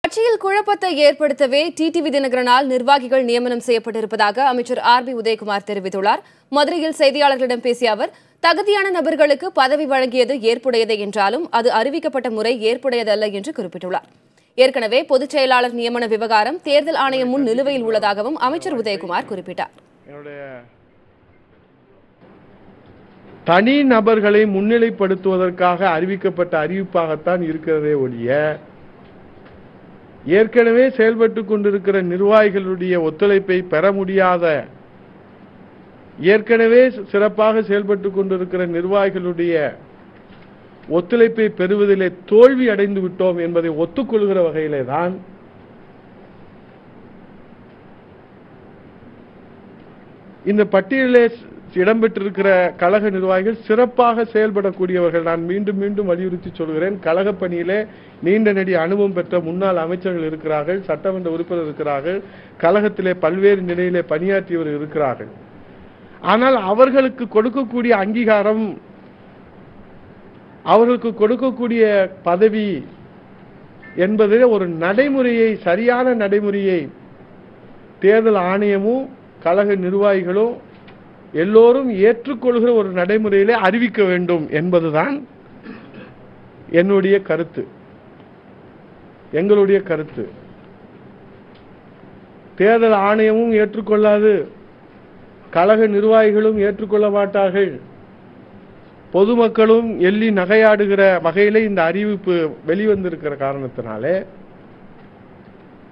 கட்சியில் குழப்பத்தை ஏற்படுத்தவே டிடிவி தினகரனால் நிர்வாகிகள் நியமனம் செய்யப்பட்டிருப்பதாக அமைச்சர் ஆர்.பி. உதயகுமார் தெரிவித்துள்ளார். மதுரையில் செய்தியாளர்களிடம் பேசிய அவர், தகுதியான நபர்களுக்கு பதவி வழங்கியது ஏற்புடையதே என்றாலும் அது அறிவிக்கப்பட்ட முறை ஏற்புடையதல்ல என்று குறிப்பிட்டுள்ளார். ஏற்கனவே பொதுச் செயலாளர் நியமன விவகாரம் தேர்தல் ஆணையம் முன் நிலுவையில் உள்ளதாகவும் அமைச்சர் உதயகுமார் குறிப்பிட்டார். தனி நபர்களை முன்னிலைப்படுத்துவதற்காக அறிவிக்கப்பட்ட அறிவிப்பாகத்தான் இருக்கிறதே ஒழிய ஏற்கனவே செயல்பட்டுக் கொண்டிருக்கிற நிர்வாகிகளுடைய ஒத்துழைப்பை பெற முடியாத, ஏற்கனவே சிறப்பாக செயல்பட்டுக் கொண்டிருக்கிற நிர்வாகிகளுடைய ஒத்துழைப்பை பெறுவதிலே தோல்வி அடைந்து விட்டோம் என்பதை ஒத்துக்கொள்கிற வகையிலே தான் இந்த பட்டியலிலே இடம்பெற்றிருக்கிற கழக நிர்வாகிகள் சிறப்பாக செயல்படக்கூடியவர்கள். நான் மீண்டும் மீண்டும் வலியுறுத்தி சொல்கிறேன், கழக பணியிலே நீண்ட நெடிய அனுபவம் பெற்ற முன்னாள் அமைச்சர்கள் இருக்கிறார்கள், சட்டமன்ற உறுப்பினர் இருக்கிறார்கள், கழகத்திலே பல்வேறு நிலையிலே பணியாற்றியவர்கள் இருக்கிறார்கள். ஆனால் அவர்களுக்கு கொடுக்கக்கூடிய அங்கீகாரம், அவர்களுக்கு கொடுக்கக்கூடிய பதவி என்பது ஒரு நடைமுறையை, சரியான நடைமுறையை தேர்தல் ஆணையமும் கழக நிர்வாகிகளும் எல்லோரும் ஏற்றுக்கொள்கிற ஒரு நடைமுறையிலே அறிவிக்க வேண்டும் என்பதுதான் என்னுடைய கருத்து, எங்களுடைய கருத்து. தேர்தல் ஆணையமும் ஏற்றுக்கொள்ளாது, கழக நிர்வாகிகளும் ஏற்றுக்கொள்ள மாட்டார்கள், பொதுமக்களும் எள்ளி நகையாடுகிற வகையிலே இந்த அறிவிப்பு வெளிவந்திருக்கிற காரணத்தினாலே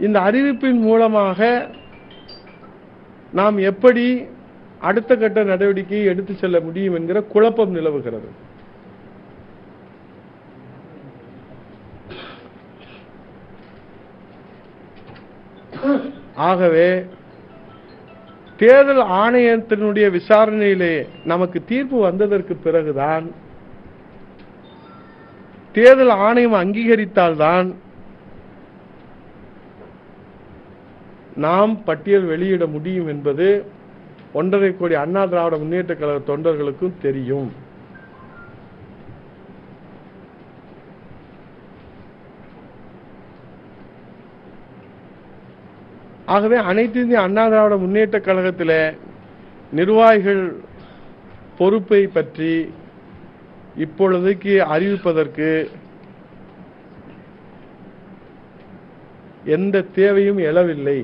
இந்த அறிவிப்பின் மூலமாக நாம் எப்படி அடுத்த கட்ட நடவடிக்கையை எடுத்து செல்ல முடியும் என்கிற குழப்பம் நிலவுகிறது. ஆகவே தேர்தல் ஆணையத்தினுடைய விசாரணையிலே நமக்கு தீர்ப்பு வந்ததற்கு பிறகுதான், தேர்தல் ஆணையம் அங்கீகரித்தால்தான் நாம் பட்டியல் வெளியிட முடியும் என்பது 1.5 கோடி அண்ணா திராவிட முன்னேற்ற கழக தொண்டர்களுக்கும் தெரியும். ஆகவே அனைத்து இந்திய அண்ணா திராவிட முன்னேற்ற கழகத்தில் நிர்வாகிகள் பொறுப்பை பற்றி இப்பொழுதைக்கு அறிவிப்பதற்கு எந்த தேவையும் எழவில்லை.